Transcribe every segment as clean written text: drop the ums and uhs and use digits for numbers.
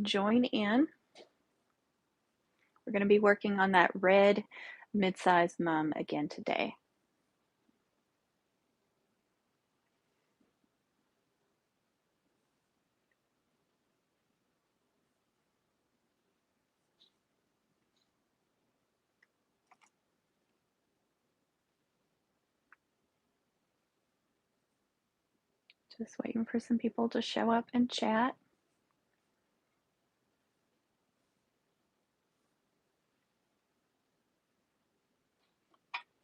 join in. We're going to be working on that red mid-sized mum again today. Just waiting for some people to show up and chat.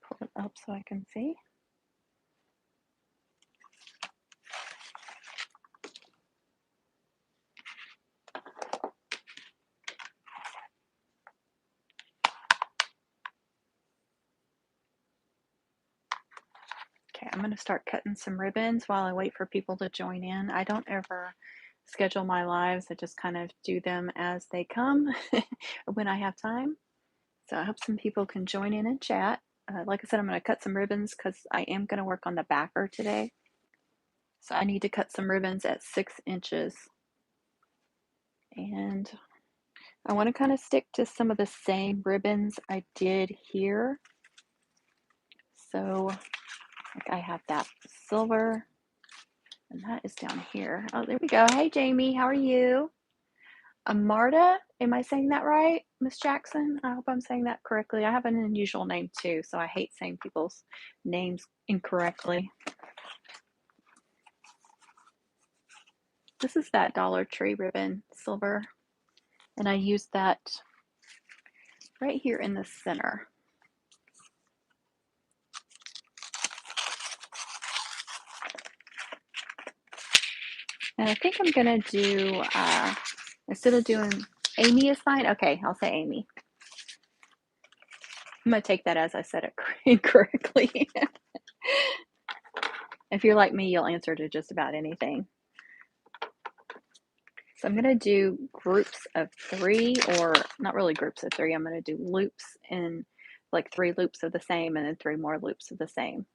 Pull it up so I can see. Okay, I'm going to start cutting some ribbons while I wait for people to join in. I don't ever schedule my lives. I just kind of do them as they come when I have time. So I hope some people can join in and chat. Like I said, I'm going to cut some ribbons because I am going to work on the backer today. So I need to cut some ribbons at 6 inches. And I want to kind of stick to some of the same ribbons I did here. So like I have that silver, and that is down here. Oh, there we go. Hey, Jamie, how are you? Marta, am I saying that right? Miss Jackson? I hope I'm saying that correctly. I have an unusual name too, so I hate saying people's names incorrectly. This is that Dollar Tree ribbon, silver, and I used that right here in the center. And I think I'm gonna do, instead of doing, Amy is fine? Okay, I'll say Amy. I'm gonna take that as I said it incorrectly. If you're like me, you'll answer to just about anything. So I'm gonna do groups of 3, or not really groups of 3. I'm gonna do loops in like 3 loops of the same and then 3 more loops of the same.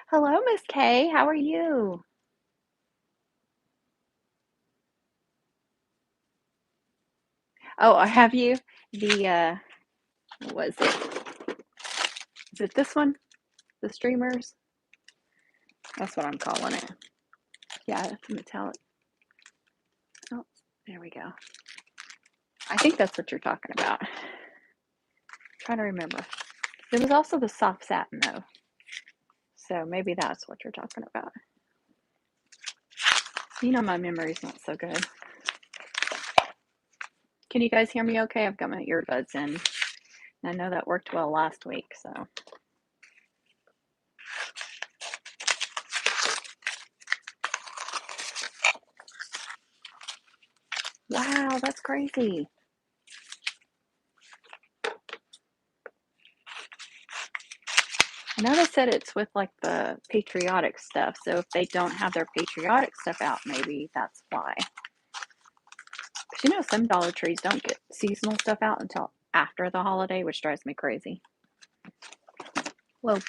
Hello, Miss Kay, how are you? Oh, I have you. The, what was it? Is it this one? The streamers? That's what I'm calling it. Yeah, it's metallic. Oh, there we go. I think that's what you're talking about. I'm trying to remember. There was also the soft satin though. So maybe that's what you're talking about. You know my memory's not so good. Can you guys hear me okay? I've got my earbuds in. I know that worked well last week, so. Wow, that's crazy. I know they said it's with like the patriotic stuff, so if they don't have their patriotic stuff out, maybe that's why. Because you know some Dollar Trees don't get seasonal stuff out until after the holiday, which drives me crazy. Whoa.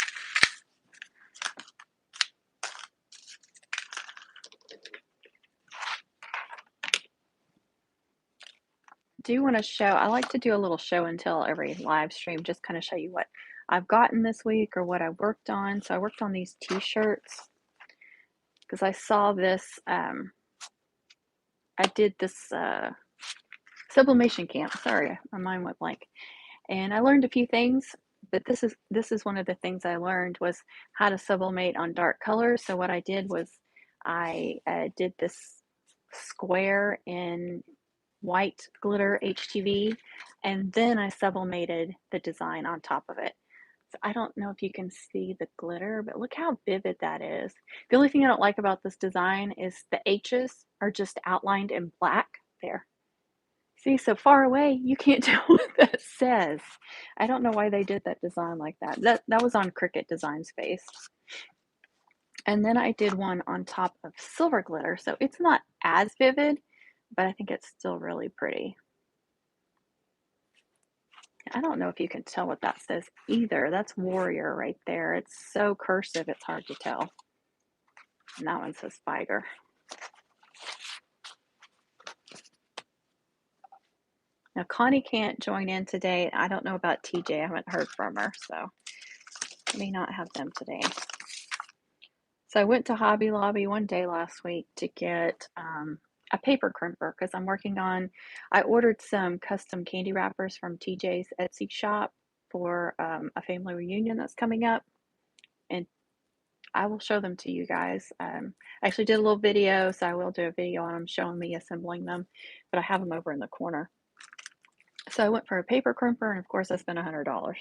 Do want to show, I like to do a little show and tell every live stream, just kind of show you what I've gotten this week or what I worked on. So I worked on these t-shirts because I saw this, I did this sublimation camp. Sorry, my mind went blank. And I learned a few things, but this is one of the things I learned was how to sublimate on dark colors. So what I did was I did this square in white glitter HTV, and then I sublimated the design on top of it. So I don't know if you can see the glitter, but look how vivid that is. The only thing I don't like about this design is the H's are just outlined in black there. See, so far away, you can't tell what that says. I don't know why they did that design like that. That was on Cricut Design Space. And then I did one on top of silver glitter. So it's not as vivid, but I think it's still really pretty. I don't know if you can tell what that says either. That's warrior right there. It's so cursive, it's hard to tell. And that one says spider. Now, Connie can't join in today. I don't know about TJ. I haven't heard from her, so I may not have them today. So I went to Hobby Lobby one day last week to get a paper crimper because I ordered some custom candy wrappers from TJ's Etsy shop for a family reunion that's coming up. And I will show them to you guys. I actually did a little video, so I will do a video on them showing me assembling them, but I have them over in the corner. So I went for a paper crimper, and of course I spent $100.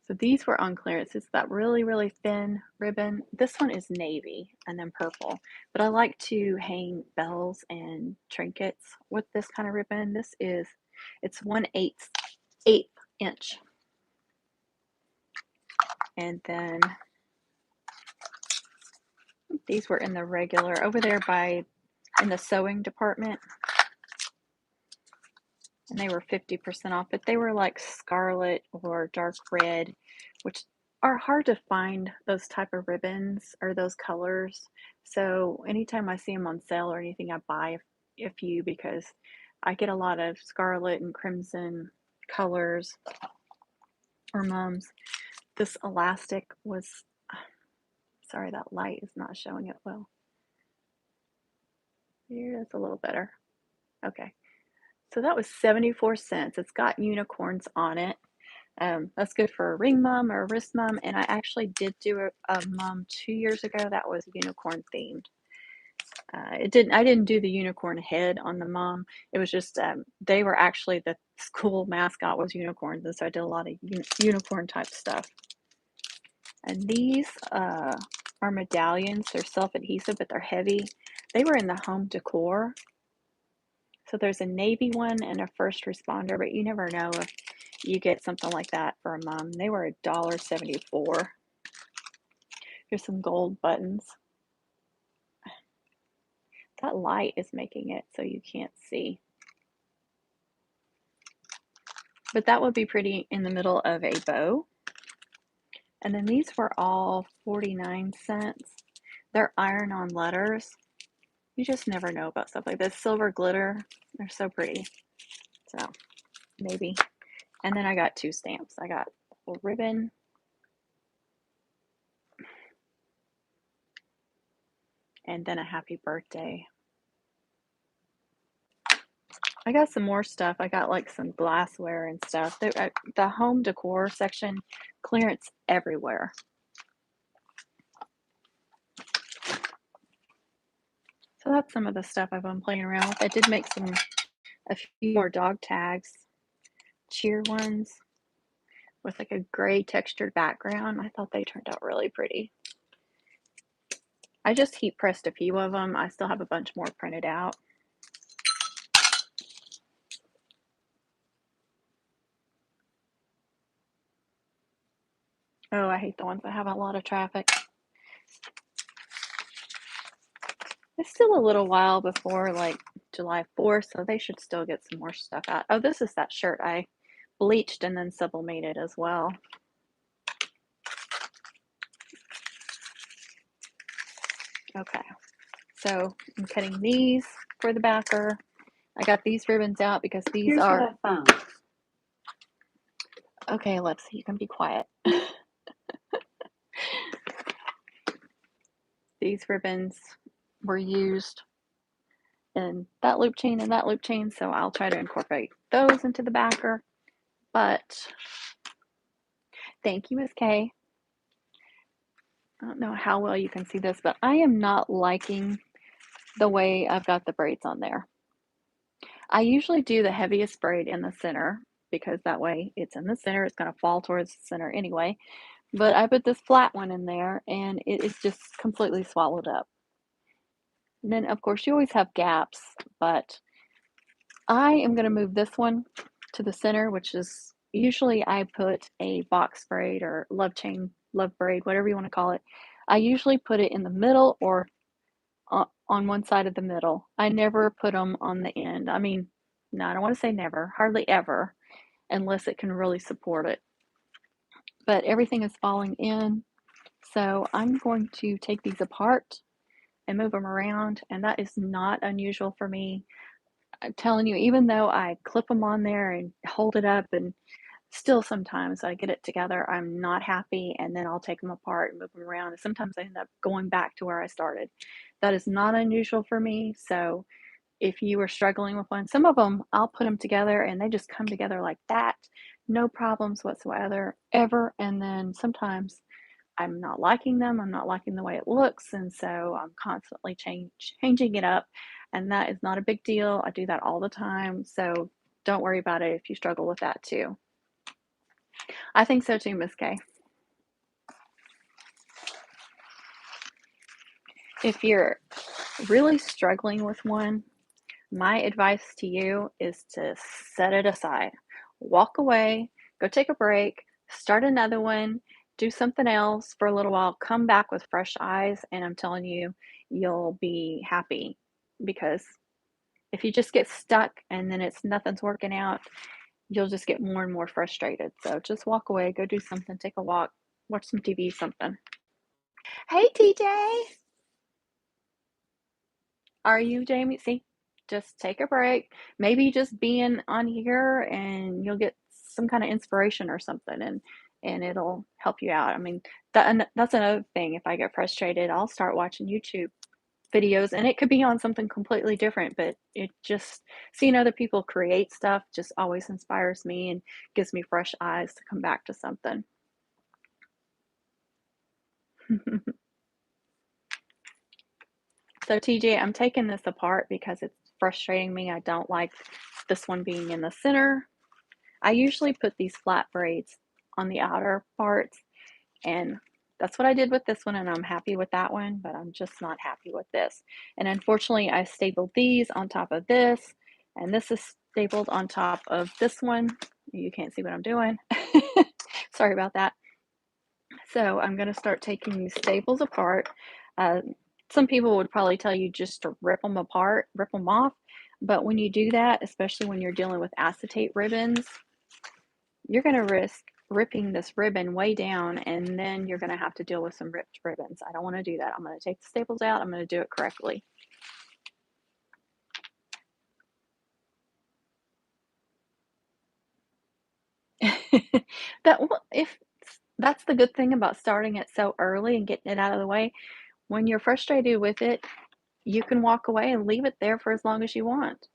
So these were on clearance. It's that really, really thin ribbon. This one is navy and then purple. But I like to hang bells and trinkets with this kind of ribbon. It's 1/8 inch. And then these were in the regular, over there in the sewing department. And they were 50% off, but they were like scarlet or dark red, which are hard to find, those type of ribbons or those colors. So anytime I see them on sale or anything, I buy a few because I get a lot of scarlet and crimson colors or mums. This elastic was, sorry, that light is not showing it well. Here, it's a little better. Okay. So that was 74 cents. It's got unicorns on it. That's good for a ring mum or a wrist mum. And I actually did do a mum 2 years ago that was unicorn themed. I didn't do the unicorn head on the mum. It was just they were actually, the school mascot was unicorns, and so I did a lot of unicorn type stuff. And these are medallions. They're self-adhesive, but they're heavy. They were in the home decor. So there's a navy one and a first responder, but you never know if you get something like that for a mom. They were $1.74. Here's some gold buttons. That light is making it so you can't see. But that would be pretty in the middle of a bow. And then these were all 49 cents. They're iron-on letters. You just never know about stuff like this. Silver glitter. They're so pretty. So maybe. And then I got 2 stamps. I got a ribbon and then a happy birthday. I got some more stuff. I got like some glassware and stuff. The home decor section, clearance everywhere. So that's some of the stuff I've been playing around with. I did make a few more dog tags, cheer ones with like a gray textured background. I thought they turned out really pretty. I just heat pressed a few of them. I still have a bunch more printed out. Oh, I hate the ones that have a lot of traffic. It's still a little while before like July 4th, so they should still get some more stuff out. Oh, this is that shirt I bleached and then sublimated as well. Okay, so I'm cutting these for the backer. I got these ribbons out because these Here's are... what I found. Okay, Alexa, you can be quiet. These ribbons were used in that loop chain and that loop chain, so I'll try to incorporate those into the backer. But thank you, Ms. K. I don't know how well you can see this, but I am not liking the way I've got the braids on there. I usually do the heaviest braid in the center because that way it's in the center. It's going to fall towards the center anyway. But I put this flat one in there and it is just completely swallowed up. And then, of course, you always have gaps, but I am going to move this one to the center, which is usually I put a box braid or love chain, love braid, whatever you want to call it. I usually put it in the middle or on one side of the middle. I never put them on the end. I mean, no, I don't want to say never, hardly ever, unless it can really support it. But everything is falling in. So I'm going to take these apart and move them around. And that is not unusual for me. I'm telling you, even though I clip them on there and hold it up, and still sometimes I get it together, I'm not happy, and then I'll take them apart and move them around, and sometimes I end up going back to where I started. That is not unusual for me, so if you were struggling with one, some of them, I'll put them together and they just come together like that, no problems whatsoever, ever, and then sometimes I'm not liking them, I'm not liking the way it looks, and so I'm constantly changing it up, and that is not a big deal. I do that all the time, so don't worry about it if you struggle with that too. I think so too, Miss Kay. If you're really struggling with one, my advice to you is to set it aside. Walk away, go take a break, start another one, do something else for a little while, come back with fresh eyes, and I'm telling you, you'll be happy. Because if you just get stuck and then nothing's working out, you'll just get more and more frustrated. So just walk away, go do something, take a walk, watch some TV, something. Hey, TJ. Are you, Jamie? See, just take a break. Maybe just being on here and you'll get some kind of inspiration or something, and it'll help you out. I mean, that's another thing. If I get frustrated, I'll start watching YouTube videos, and it could be on something completely different, but it just seeing other people create stuff just always inspires me and gives me fresh eyes to come back to something. So TJ, I'm taking this apart because it's frustrating me. I don't like this one being in the center. I usually put these flat braids on the outer parts, and that's what I did with this one, and I'm happy with that one, but I'm just not happy with this. And unfortunately, I stapled these on top of this, and this is stapled on top of this one. You can't see what I'm doing. Sorry about that. So I'm going to start taking these staples apart. Some people would probably tell you just to rip them apart, rip them off. But when you do that, especially when you're dealing with acetate ribbons, you're going to risk ripping this ribbon way down, and then you're going to have to deal with some ripped ribbons. I don't want to do that. I'm going to take the staples out. I'm going to do it correctly. If that's the good thing about starting it so early and getting it out of the way. When you're frustrated with it, you can walk away and leave it there for as long as you want.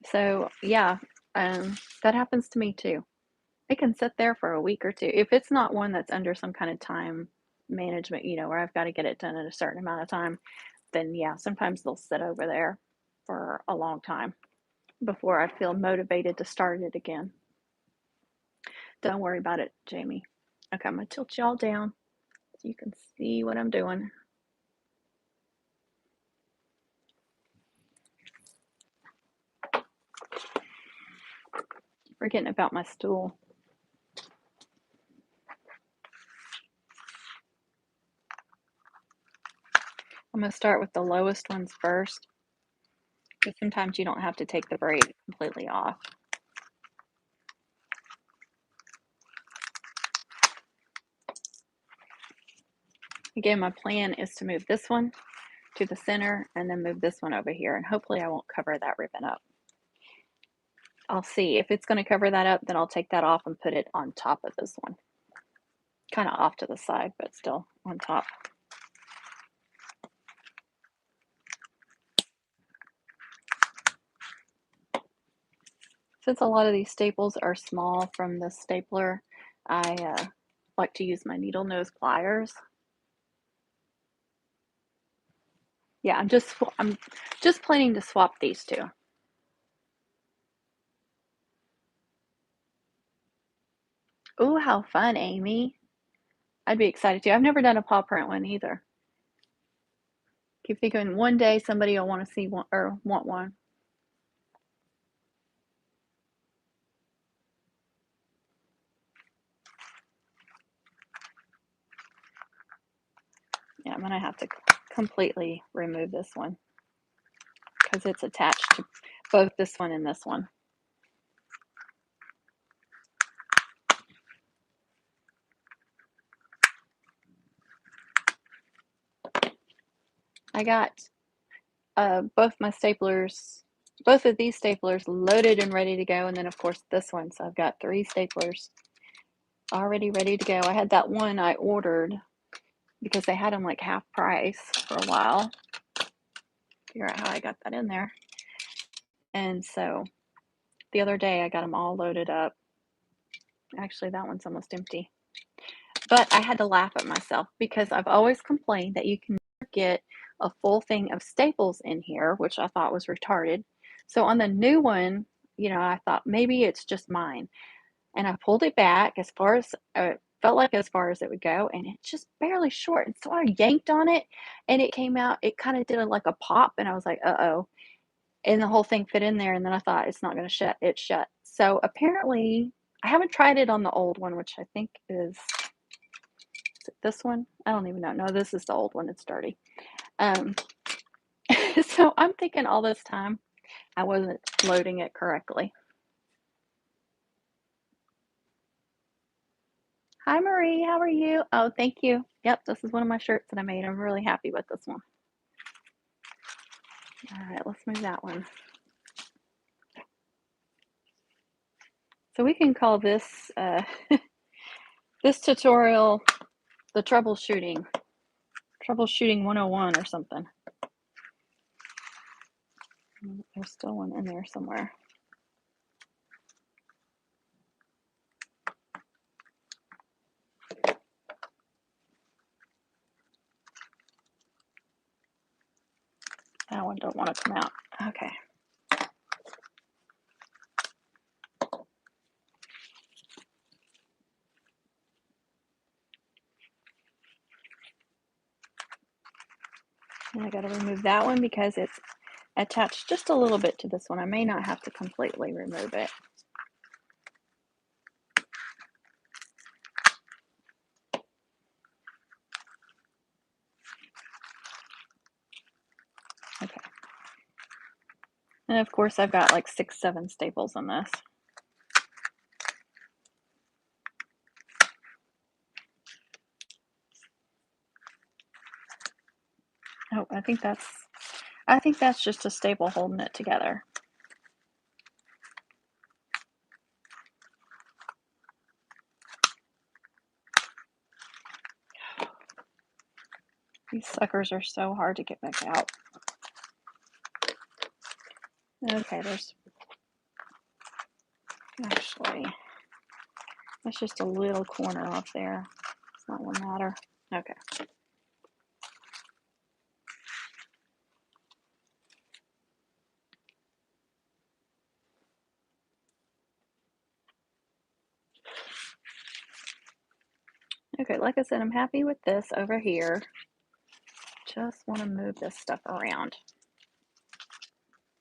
So yeah, that happens to me too. It can sit there for a week or two. If it's not one that's under some kind of time management, where I've got to get it done in a certain amount of time, then yeah, sometimes they'll sit over there for a long time before I feel motivated to start it again. Don't worry about it, Jamie. Okay, I'm going to tilt y'all down so you can see what I'm doing. Forgetting about my stool. I'm going to start with the lowest ones first, because sometimes you don't have to take the braid completely off. Again, my plan is to move this one to the center and then move this one over here, and hopefully I won't cover that ribbon up. I'll see. If it's going to cover that up, then I'll take that off and put it on top of this one. Kind of off to the side, but still on top. Since a lot of these staples are small from the stapler, I like to use my needle nose pliers. Yeah, I'm just planning to swap these two. Ooh, how fun, Amy. I'd be excited too. I've never done a paw print one either. Keep thinking one day somebody will want to see one or want one. Yeah, I'm gonna have to completely remove this one because it's attached to both this one and this one. I got both my staplers both of these staplers loaded and ready to go, and then of course this one. So I've got 3 staplers already ready to go. I had that one I ordered because they had them like half price for a while. Figure out how I got that in there. And so the other day I got them all loaded up. Actually, that one's almost empty. But I had to laugh at myself because I've always complained that you can never get a full thing of staples in here, which I thought was retarded. So on the new one, you know, I thought maybe it's just mine. And I pulled it back as far as felt like as far as it would go, and it's just barely short. And so I yanked on it, and it came out. It kind of did like a pop, and I was like, "Uh-oh!" And the whole thing fit in there. And then I thought it's not going to shut. It shut. So apparently, I haven't tried it on the old one, which I think is it this one. I don't even know. No, this is the old one. It's dirty. So I'm thinking all this time I wasn't loading it correctly. Hi, Marie. How are you? Oh, thank you. Yep, this is one of my shirts that I made. I'm really happy with this one. All right, let's move that one. So we can call this this tutorial the troubleshooting 101 or something. There's still one in there somewhere. That one don't want to come out. Okay. And I got to remove that one because it's attached just a little bit to this one. I may not have to completely remove it. Okay. And of course I've got like 6, 7 staples in this. Oh, I think that's just a staple holding it together. These suckers are so hard to get back out. Okay, there's actually, that's just a little corner off there. It's not one matter. Okay. Okay, like I said, I'm happy with this over here. Just want to move this stuff around.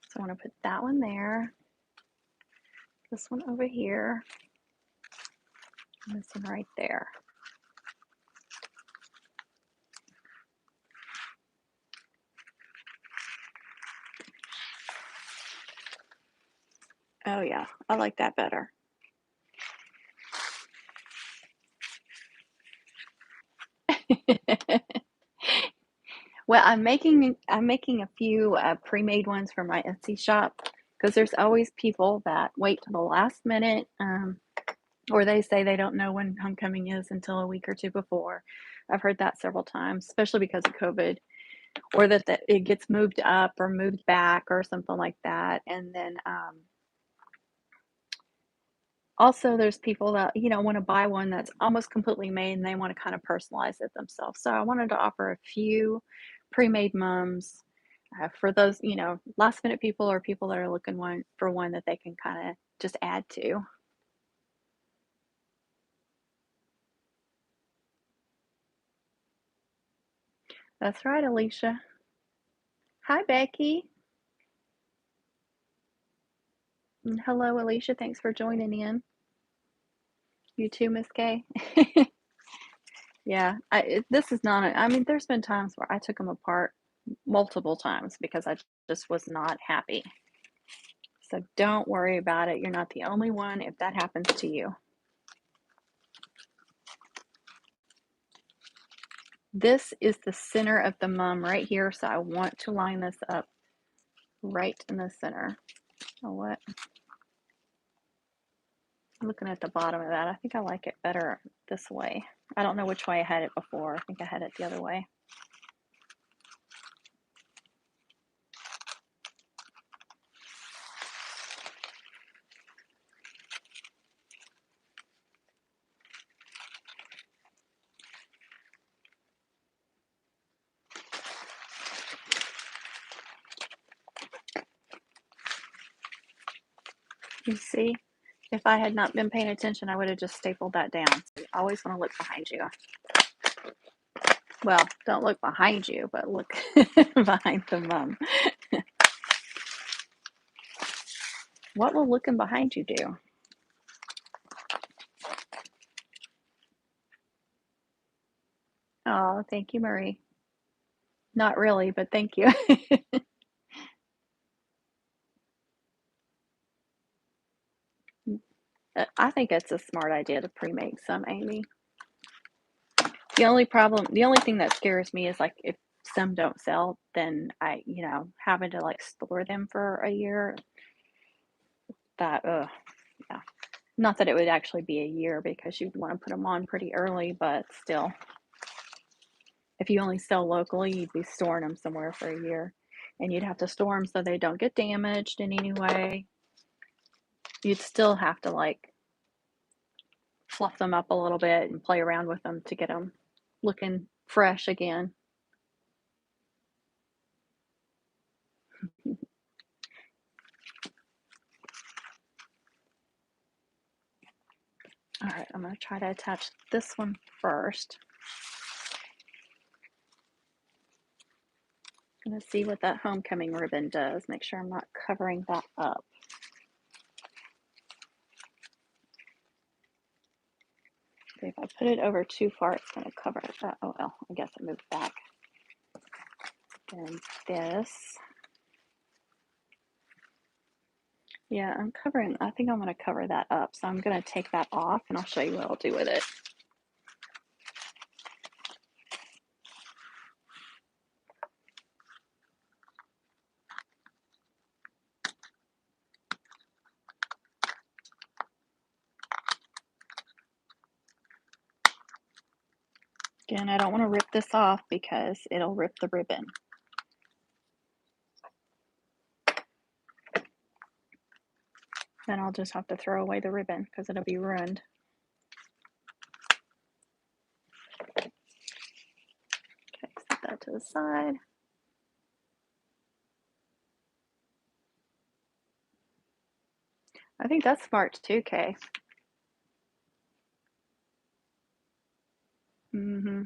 So I want to put that one there, this one over here, and this one right there. Oh yeah, I like that better. Well, I'm making a few pre-made ones for my Etsy shop because there's always people that wait till the last minute, or they say they don't know when homecoming is until a week or two before. I've heard that several times, especially because of COVID, or that it gets moved up or moved back or something like that. And then also there's people that, you know, want to buy one that's almost completely made and they want to kind of personalize it themselves. So I wanted to offer a few pre-made mums for those, you know, last minute people or people that are looking for one that they can kind of just add to. That's right, Alicia. Hi, Becky. And hello, Alicia. Thanks for joining in. You too, Miss Kay. Yeah, this is not, I mean, there's been times where I took them apart multiple times because I just was not happy. So don't worry about it. You're not the only one if that happens to you. This is the center of the mum right here. So I want to line this up right in the center. Oh, what? Looking at the bottom of that, I think I like it better this way. I don't know which way I had it before. I think I had it the other way. You see, if I had not been paying attention, I would have just stapled that down. So you always want to look behind you. Well, don't look behind you, but look behind the mum. What will looking behind you do? Oh, thank you, Marie. Not really, but thank you. I think it's a smart idea to pre-make some, Amy. The only thing that scares me is like if some don't sell, then having to like store them for a year. That, yeah. Not that it would actually be a year because you'd want to put them on pretty early, but still. If you only sell locally, you'd be storing them somewhere for a year. And you'd have to store them so they don't get damaged in any way. You'd still have to like fluff them up a little bit and play around with them to get them looking fresh again. All right, I'm going to try to attach this one first. I'm going to see what that homecoming ribbon does. Make sure I'm not covering that up. Okay, if I put it over too far, it's going to cover it. Oh well, I guess it moved back. And this. Yeah, I think I'm going to cover that up. So I'm going to take that off and I'll show you what I'll do with it. Again, I don't want to rip this off because it'll rip the ribbon. Then I'll just have to throw away the ribbon because it'll be ruined. Okay, set that to the side. I think that's smart too, Kay. Mm-hmm.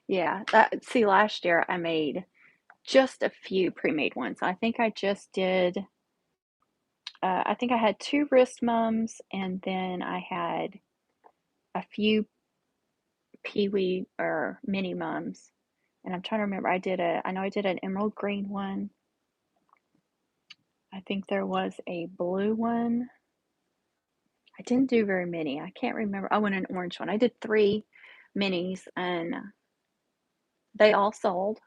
Yeah, see, last year I made just a few pre-made ones. I think I just did, I think I had 2 wrist mums and then I had a few peewee or mini mums. And I'm trying to remember, I know I did an emerald green one. I think there was a blue one. I didn't do very many. I can't remember. Oh, and an orange one. I did 3 minis and they all sold.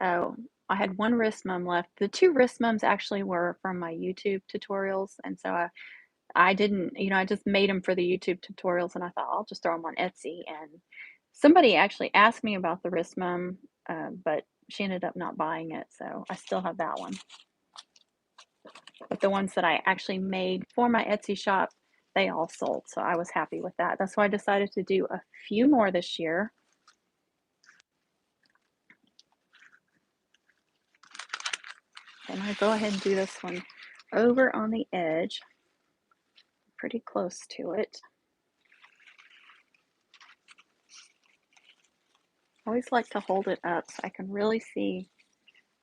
Oh, I had 1 wrist mum left. The 2 wrist mums actually were from my YouTube tutorials, and so I didn't, I just made them for the YouTube tutorials, and I thought I'll just throw them on Etsy. And somebody actually asked me about the wrist mum, but she ended up not buying it, so I still have that one. But the ones that I actually made for my Etsy shop, they all sold, so I was happy with that. That's why I decided to do a few more this year. And I go ahead and do this one over on the edge, pretty close to it. I always like to hold it up so I can really see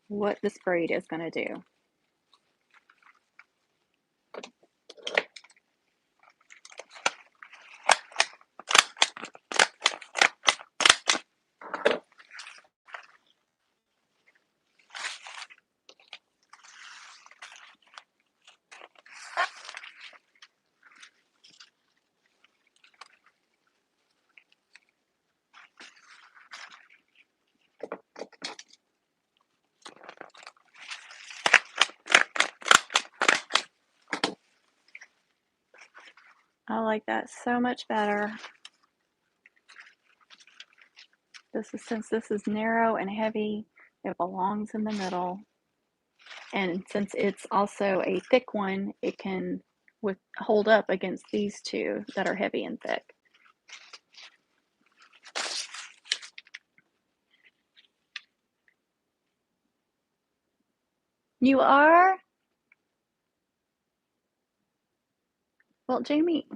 what this braid is going to do. I like that so much better. Since this is narrow and heavy, it belongs in the middle. And since it's also a thick one, it can hold up against these two that are heavy and thick. You are? Well, Jamie,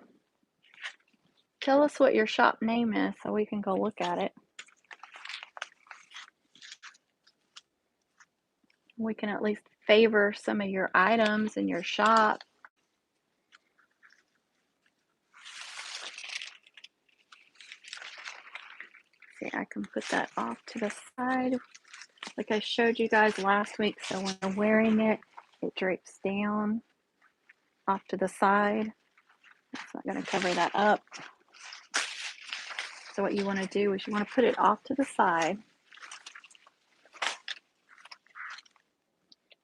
tell us what your shop name is so we can go look at it. We can at least favor some of your items in your shop. See, I can put that off to the side like I showed you guys last week. So when I'm wearing it, it drapes down off to the side. It's not going to cover that up. So what you want to do is you want to put it off to the side,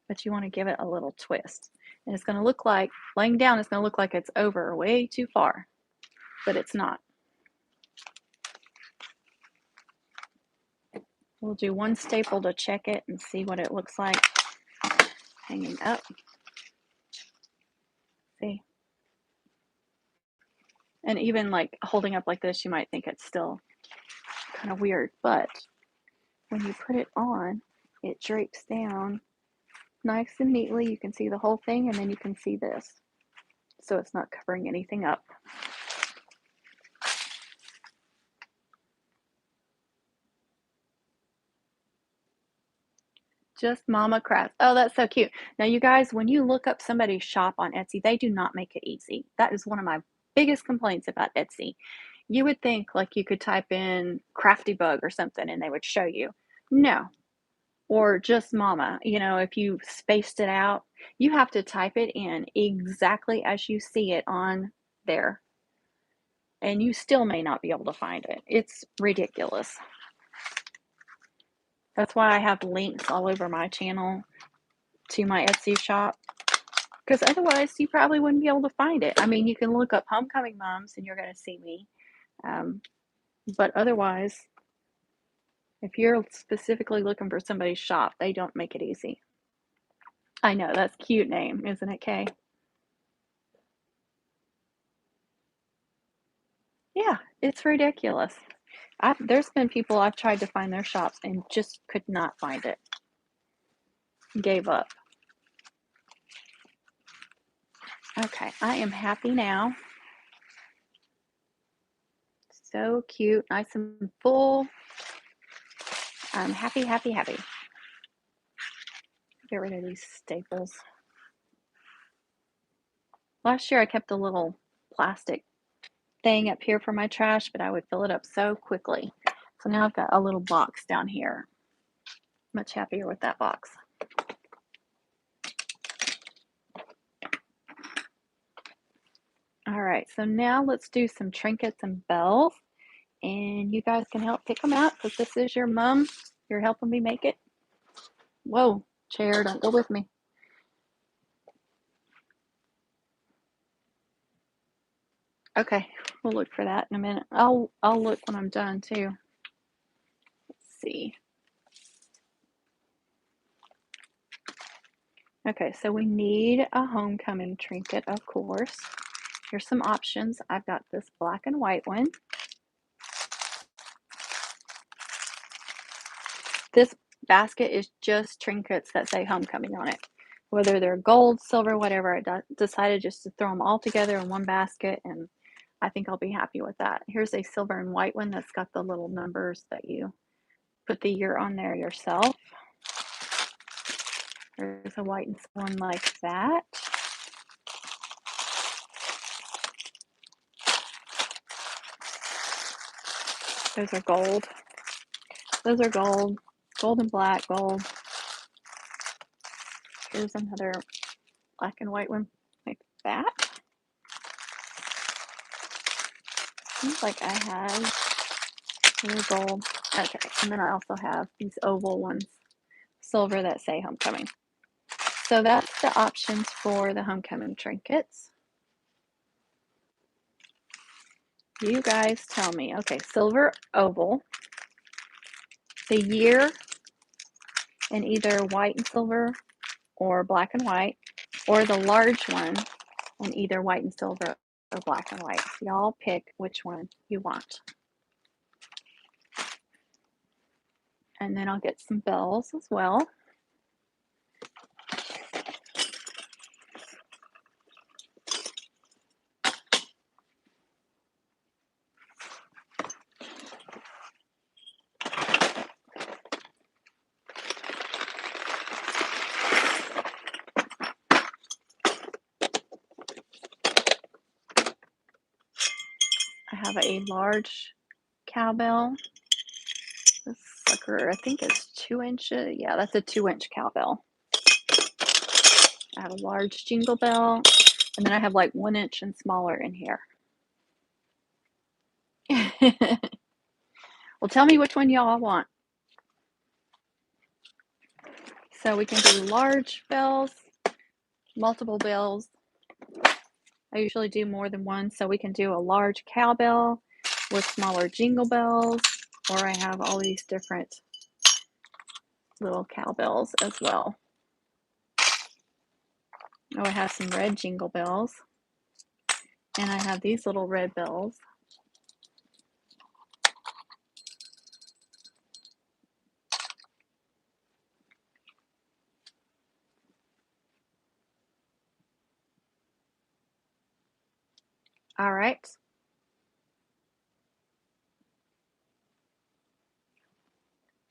but you want to give it a little twist. And it's going to look like, laying down, it's going to look like it's over way too far, but it's not. We'll do one staple to check it and see what it looks like hanging up. See? And even like holding up like this, you might think it's still kind of weird, but when you put it on, it drapes down nice and neatly. You can see the whole thing, and then you can see this. So it's not covering anything up. Just Mama Crafts. Oh, that's so cute. Now, you guys, when you look up somebody's shop on Etsy, they do not make it easy. That is one of my biggest complaints about Etsy. You would think like you could type in Crafty Bug or something and they would show you. No. Or just Mama. You know, if you spaced it out, you have to type it in exactly as you see it on there. And you still may not be able to find it. It's ridiculous. That's why I have links all over my channel to my Etsy shop, because otherwise you probably wouldn't be able to find it. I mean, you can look up Homecoming Moms and you're going to see me. But otherwise, if you're specifically looking for somebody's shop, they don't make it easy. I know, that's a cute name, isn't it, Kay? Yeah, it's ridiculous. There's been people I've tried to find their shops and just could not find it. Gave up. Okay, I am happy now. So cute, nice and full. I'm happy, happy, happy. Get rid of these staples. Last year I kept a little plastic thing up here for my trash, but I would fill it up so quickly. So now I've got a little box down here. Much happier with that box. All right, so now let's do some trinkets and bells. And you guys can help pick them out because this is your mom. You're helping me make it. Whoa, chair, don't go with me. Okay, we'll look for that in a minute. I'll look when I'm done too. Let's see. Okay, so we need a homecoming trinket, of course. Here's some options. I've got this black and white one. This basket is just trinkets that say homecoming on it. Whether they're gold, silver, whatever, I decided just to throw them all together in one basket, and I think I'll be happy with that. Here's a silver and white one that's got the little numbers that you put the year on there yourself. There's a white and silver one like that. Those are gold. Those are gold. Gold and black, gold. Here's another black and white one like that. Seems like I have gold. Okay, and then I also have these oval ones, silver, that say homecoming. So that's the options for the homecoming trinkets. You guys tell me. Okay, silver oval. The year in either white and silver or black and white, or the large one in either white and silver or black and white. So y'all pick which one you want. And then I'll get some bells as well. I have a large cowbell. This sucker, I think is 2 inches. Yeah, that's a 2-inch cowbell. I have a large jingle bell, and then I have like 1 inch and smaller in here. Well, tell me which one y'all want. So we can do large bells, multiple bells. I usually do more than one, so we can do a large cowbell with smaller jingle bells, or I have all these different little cowbells as well. Oh, I have some red jingle bells, and I have these little red bells. All right.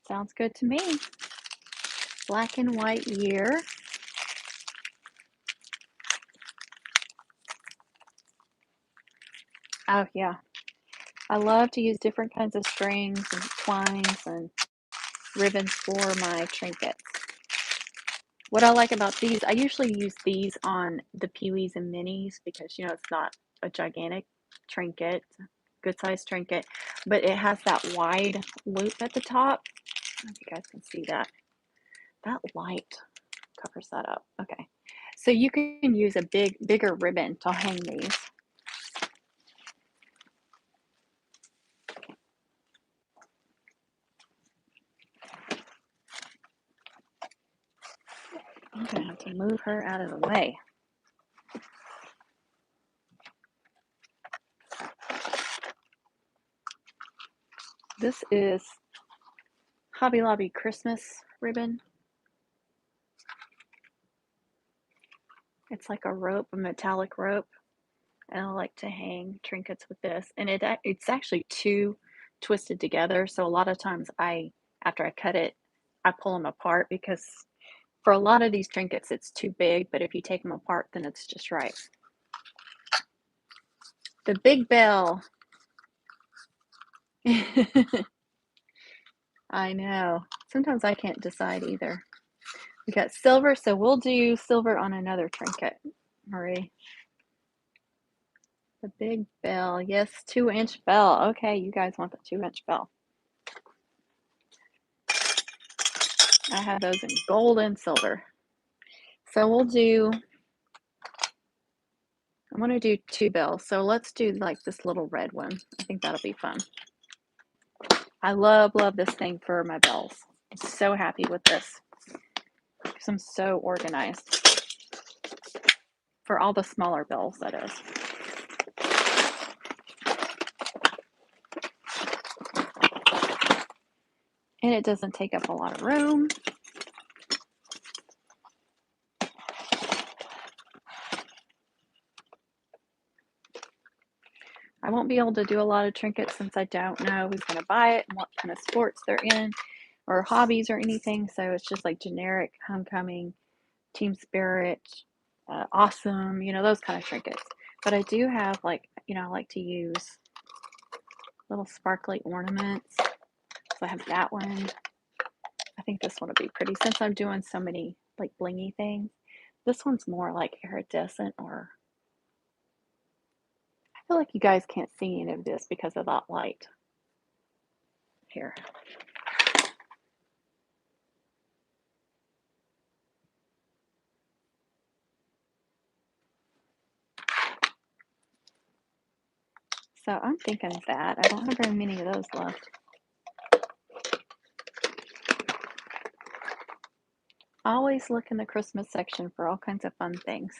Sounds good to me. Black and white year. Oh, yeah. I love to use different kinds of strings and twines and ribbons for my trinkets. What I like about these, I usually use these on the peewees and minis because, you know, it's not a gigantic trinket, good sized trinket, but it has that wide loop at the top. I don't know if you guys can see that. That light covers that up. Okay. So you can use a bigger ribbon to hang these. I'm gonna have to move her out of the way. This is Hobby Lobby Christmas ribbon. It's like a rope, a metallic rope, and I like to hang trinkets with this. And it's actually two twisted together. So a lot of times after I cut it, I pull them apart because for a lot of these trinkets, it's too big. But if you take them apart, then it's just right. The big bell. I know. Sometimes I can't decide either. We got silver, so we'll do silver on another trinket, Marie. The big bell. Yes, 2-inch bell. Okay, you guys want the 2-inch bell. I have those in gold and silver. So we'll do, I want to do 2 bells. So let's do like this little red one. I think that'll be fun. I love this thing for my bells. I'm so happy with this because I'm so organized. For all the smaller bells, that is. And it doesn't take up a lot of room. I won't be able to do a lot of trinkets since I don't know who's going to buy it and what kind of sports they're in or hobbies or anything. So it's just like generic homecoming, team spirit, awesome, you know, those kind of trinkets. But I do have like, you know, I like to use little sparkly ornaments. So I have that one. I think this one would be pretty since I'm doing so many like blingy things. This one's more like iridescent, or I feel like you guys can't see any of this because of that light. Here. So I'm thinking that. I don't have very many of those left. Always look in the Christmas section for all kinds of fun things.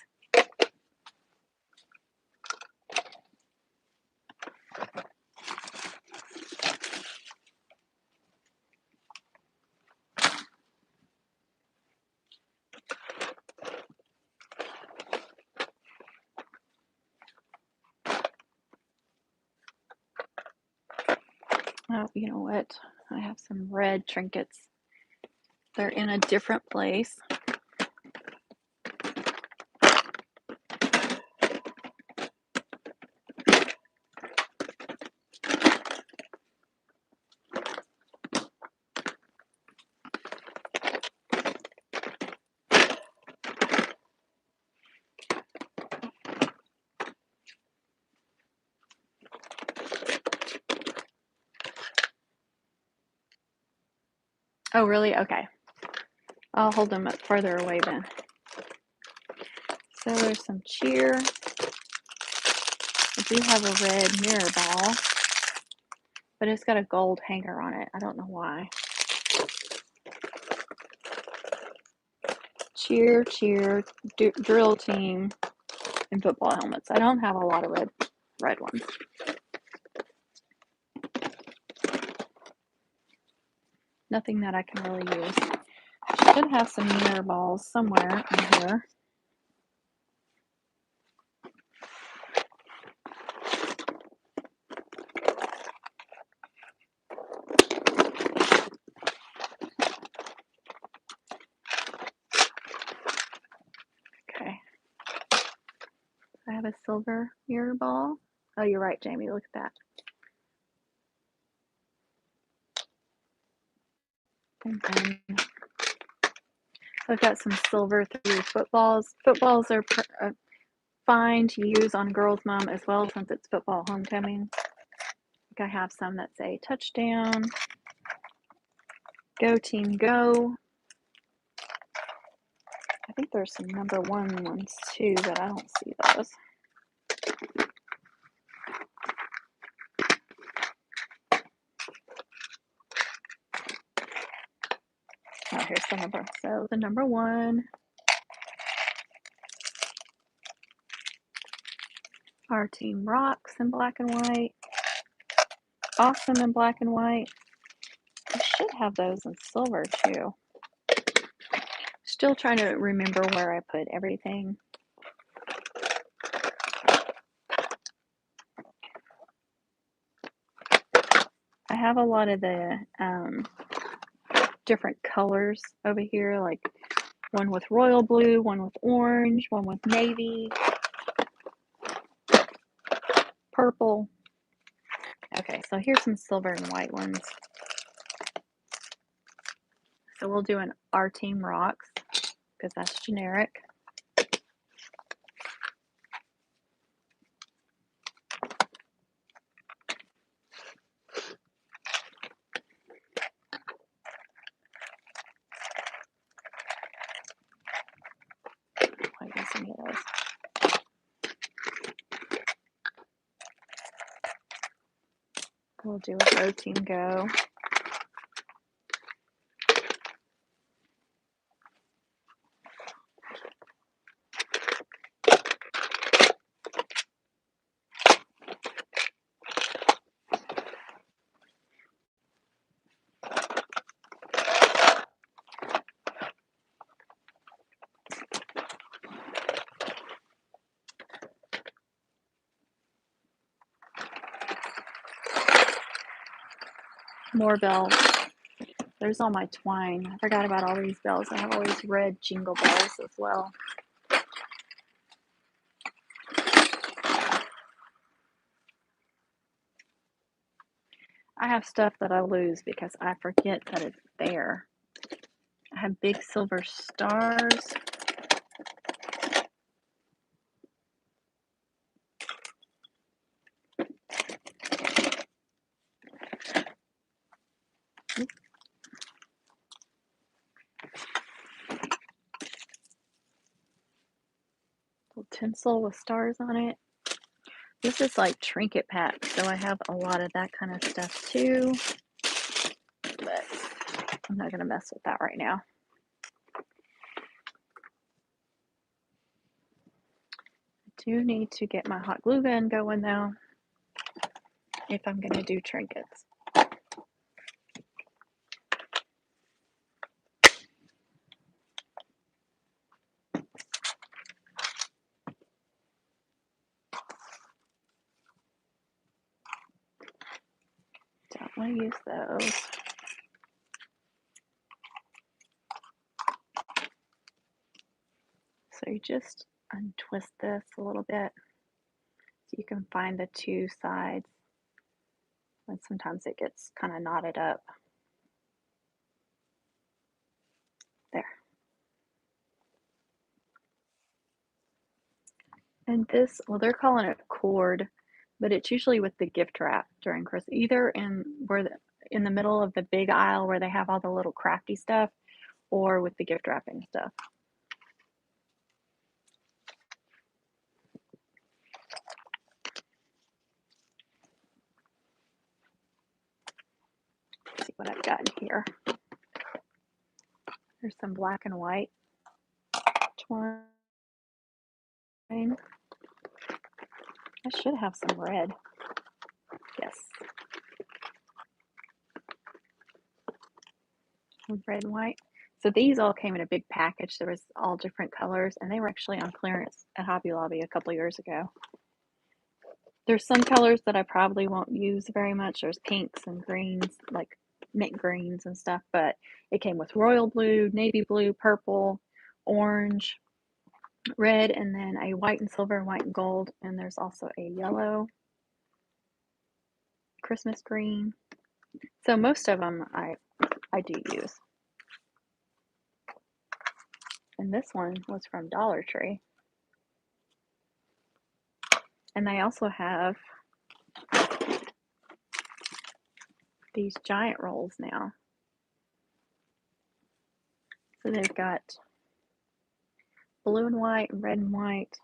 Oh, you know what? I have some red trinkets. They're in a different place. Oh, really? Okay. I'll hold them up further away then. So there's some cheer. I do have a red mirror ball, but it's got a gold hanger on it. I don't know why. Cheer, drill team, and football helmets. I don't have a lot of red ones. Nothing that I can really use. I should have some mirror balls somewhere in here. Okay. I have a silver mirror ball. Oh, you're right, Jamie. Look at that. And then I've got some silver 3 footballs. Footballs are fine to use on Girls Mom as well since it's football homecoming. I think I have some that say touchdown, go team go. I think there's some number 1 ones too, but I don't see those. Oh, here's the number. So the number 1. Our team rocks in black and white. Awesome in black and white. I should have those in silver too. Still trying to remember where I put everything. I have a lot of the different colors over here, like one with royal blue, one with orange, one with navy, purple. Okay, so here's some silver and white ones. So we'll do an Our Team Rocks because that's generic. Why is any of those? We'll do a Go Team Go. More bells. There's all my twine. I forgot about all these bells. I have all these red jingle bells as well. I have stuff that I lose because I forget that it's there. I have big silver stars. Little tinsel with stars on it. This is like trinket pack, so I have a lot of that kind of stuff too, but I'm not going to mess with that right now. I do need to get my hot glue gun going though, if I'm going to do trinkets. Don't want to use those. So you just untwist this a little bit so you can find the two sides. And sometimes it gets kind of knotted up. There. And this, well, they're calling it cord, but it's usually with the gift wrap during Christmas, either in the middle of the big aisle where they have all the little crafty stuff, or with the gift wrapping stuff. Let's see what I've got in here. There's some black and white twine. I should have some red. Yes. Red and white. So these all came in a big package. There was all different colors, and they were actually on clearance at Hobby Lobby a couple years ago. There's some colors that I probably won't use very much. There's pinks and greens, like mint greens and stuff, but it came with royal blue, navy blue, purple, orange, red, and then a white and silver, white and gold, and there's also a yellow, Christmas green. So most of them I do use. And this one was from Dollar Tree. And they also have these giant rolls now. So they've got blue and white, red and white.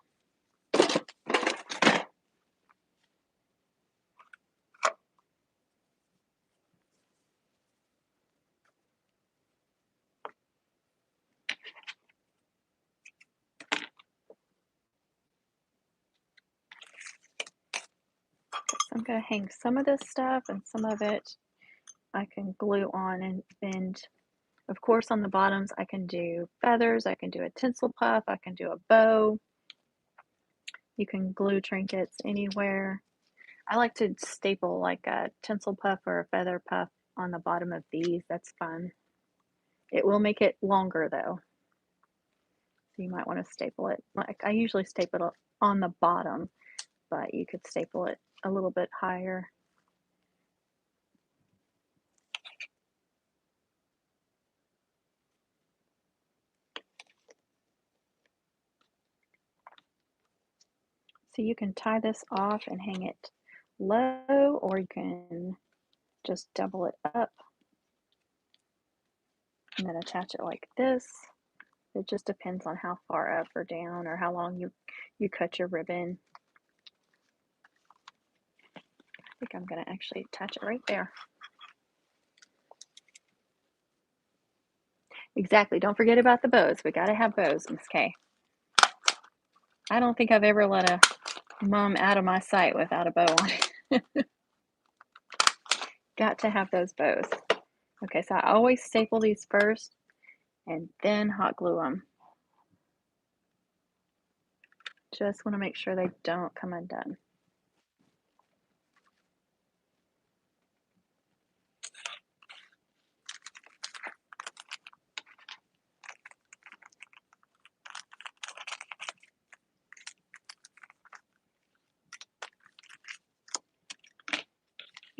So I'm going to hang some of this stuff, and some of it I can glue on, and of course on the bottoms I can do feathers, I can do a tinsel puff, I can do a bow. You can glue trinkets anywhere. I like to staple like a tinsel puff or a feather puff on the bottom of these. That's fun. It will make it longer though. So you might want to staple it. Like I usually staple it on the bottom, but you could staple it a little bit higher. So you can tie this off and hang it low, or you can just double it up and then attach it like this. It just depends on how far up or down or how long you cut your ribbon. I think I'm going to actually attach it right there. Exactly. Don't forget about the bows. We got to have bows, Miss Kay. I don't think I've ever let a mom out of my sight without a bow on it. Got to have those bows. Okay, so I always staple these first and then hot glue them. Just want to make sure they don't come undone.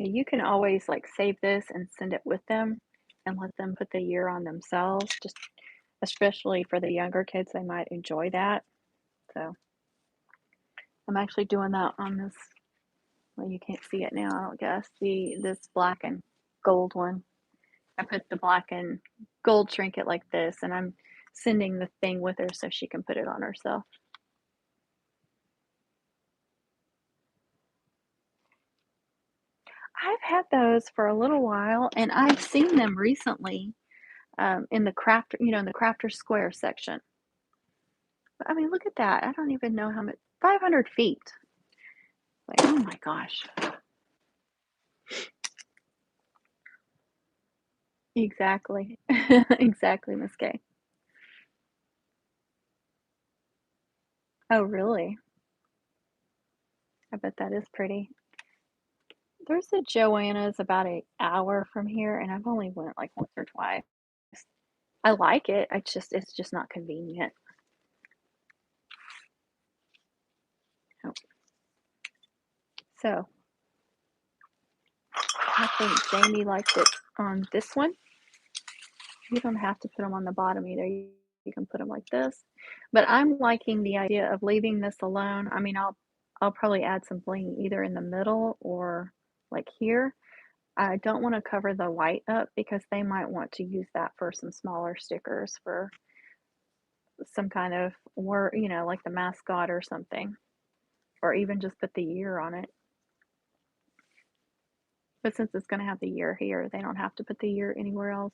You can always like save this and send it with them and let them put the year on themselves, just especially for the younger kids. They might enjoy that. So I'm actually doing that on this. Well, you can't see it now, I don't guess. This black and gold one. I put the black and gold trinket like this, and I'm sending the thing with her so she can put it on herself. I've had those for a little while, and I've seen them recently in the crafter, in the crafter square section. But I mean, look at that. I don't even know how much. 500 feet. Like, oh my gosh. Exactly. Exactly, Miss Kay. Oh, really? I bet that is pretty. There's a Joanna's about an hour from here, and I've only went like once or twice. I like it. It's just not convenient. Oh, so I think Jamie liked it on this one. You don't have to put them on the bottom either. You can put them like this. But I'm liking the idea of leaving this alone. I mean, I'll probably add some bling either in the middle or like here. I don't want to cover the white up because they might want to use that for some smaller stickers for some kind of work, like the mascot or something, or even just put the year on it. But since it's going to have the year here, they don't have to put the year anywhere else.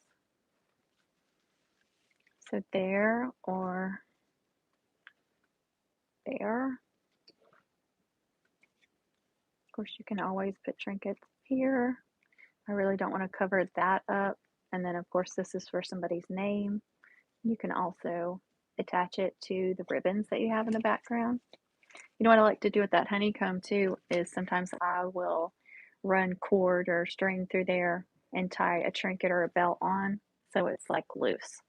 So there or there. Of course, you can always put trinkets here. I really don't want to cover that up. And then, of course, this is for somebody's name. You can also attach it to the ribbons that you have in the background. You know what I like to do with that honeycomb too is sometimes I will run cord or string through there and tie a trinket or a belt on so it's like loose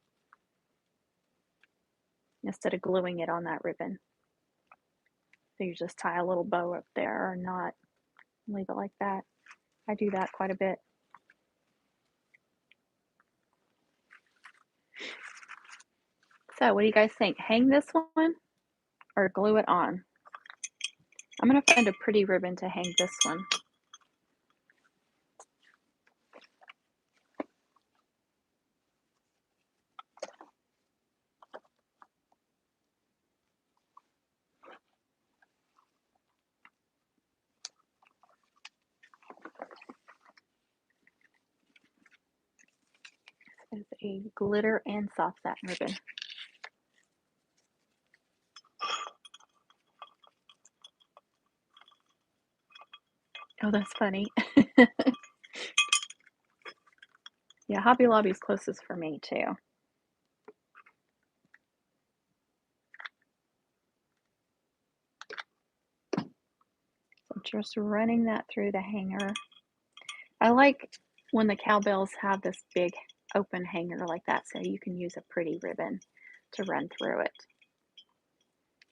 instead of gluing it on that ribbon. So you just tie a little bow up there or not, leave it like that. I do that quite a bit. So what do you guys think? Hang this one or glue it on? I'm going to find a pretty ribbon to hang this one. This is a glitter and soft satin ribbon. Oh, that's funny. Yeah, Hobby Lobby's closest for me too. So just running that through the hanger. I like when the cowbells have this big open hanger like that so you can use a pretty ribbon to run through it.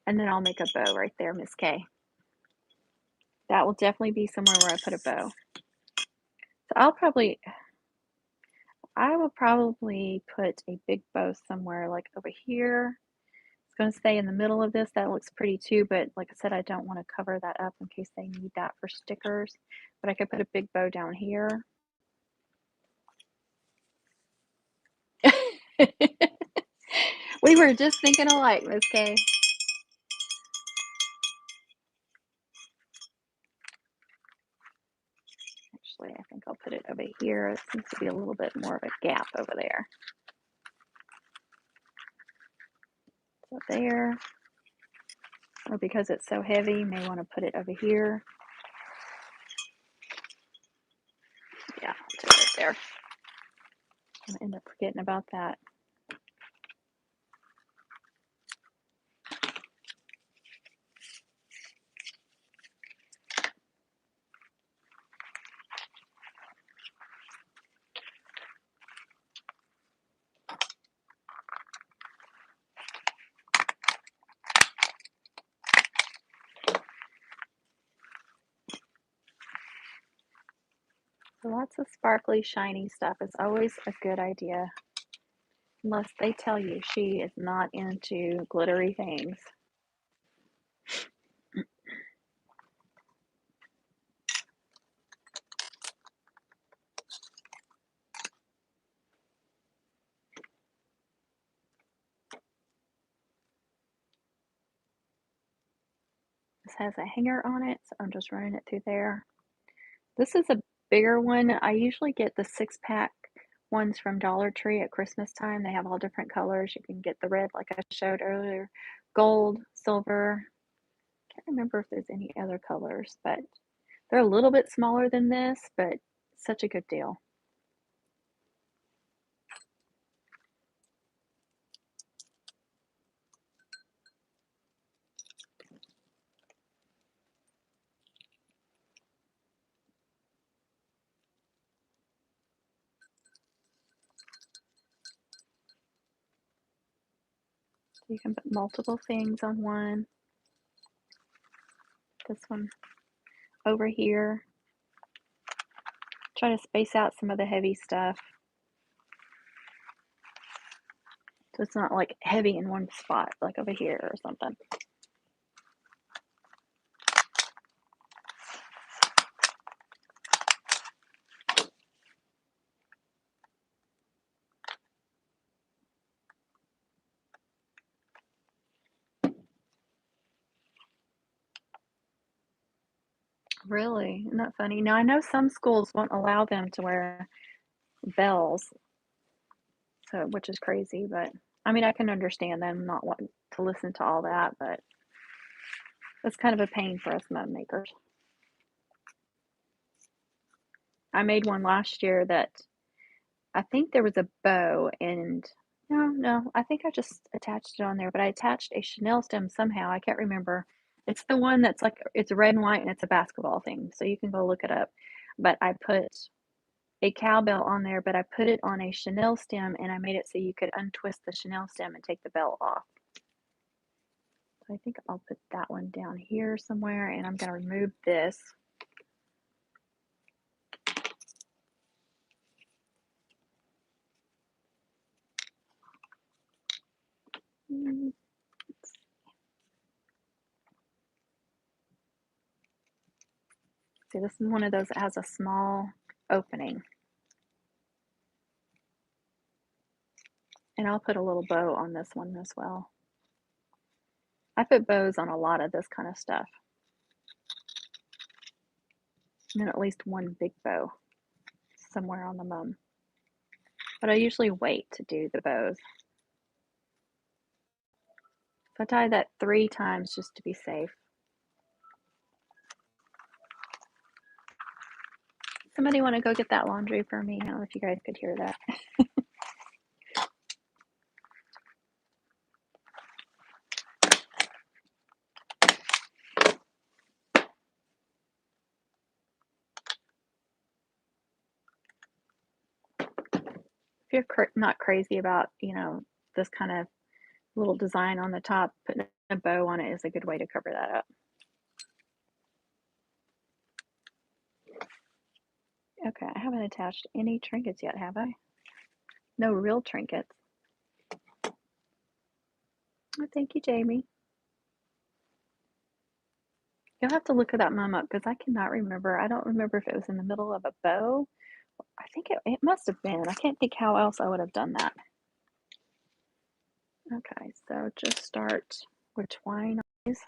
And then I'll make a bow right there, Miss Kay. That will definitely be somewhere where I put a bow. So I will probably put a big bow somewhere like over here. It's going to stay in the middle of this. That looks pretty too, but like I said, I don't want to cover that up in case they need that for stickers. But I could put a big bow down here. We were just thinking alike, Miss Kay. Actually, I think I'll put it over here. It seems to be a little bit more of a gap over there. So there. Or because it's so heavy, you may want to put it over here. Yeah, I'll put it right there. I'm going to end up forgetting about that. So lots of sparkly, shiny stuff is always a good idea. Unless they tell you she is not into glittery things. This has a hanger on it, so I'm just running it through there. This is a bigger one. I usually get the 6-pack ones from Dollar Tree at Christmas time. They have all different colors. You can get the red, like I showed earlier, gold, silver. Can't remember if there's any other colors, but they're a little bit smaller than this, but such a good deal. So you can put multiple things on one. This one over here. Try to space out some of the heavy stuff, so it's not like heavy in one spot, like over here or something. Really? Isn't that funny? Now I know some schools won't allow them to wear bells, so which is crazy, but I mean I can understand them not wanting to listen to all that, but it's kind of a pain for us mug makers. I made one last year that I think there was a bow and no, I think I just attached it on there, but I attached a Chanel stem somehow. I can't remember. It's the one that's like it's red and white and it's a basketball thing, so you can go look it up. But I put a cowbell on there, but I put it on a Chanel stem and I made it so you could untwist the Chanel stem and take the bell off. So I think I'll put that one down here somewhere and I'm going to remove this. See, this is one of those that has a small opening. And I'll put a little bow on this one as well. I put bows on a lot of this kind of stuff. And then at least one big bow somewhere on the mum. But I usually wait to do the bows. So I tie that 3 times just to be safe. Somebody want to go get that laundry for me? I don't know if you guys could hear that. If you're not crazy about, this kind of little design on the top, putting a bow on it is a good way to cover that up. Okay, I haven't attached any trinkets yet, have I? No real trinkets. Oh, thank you, Jamie. You'll have to look that mum up because I cannot remember. I don't remember if it was in the middle of a bow. I think it must have been. I can't think how else I would have done that. Okay, so just start with twine eyes.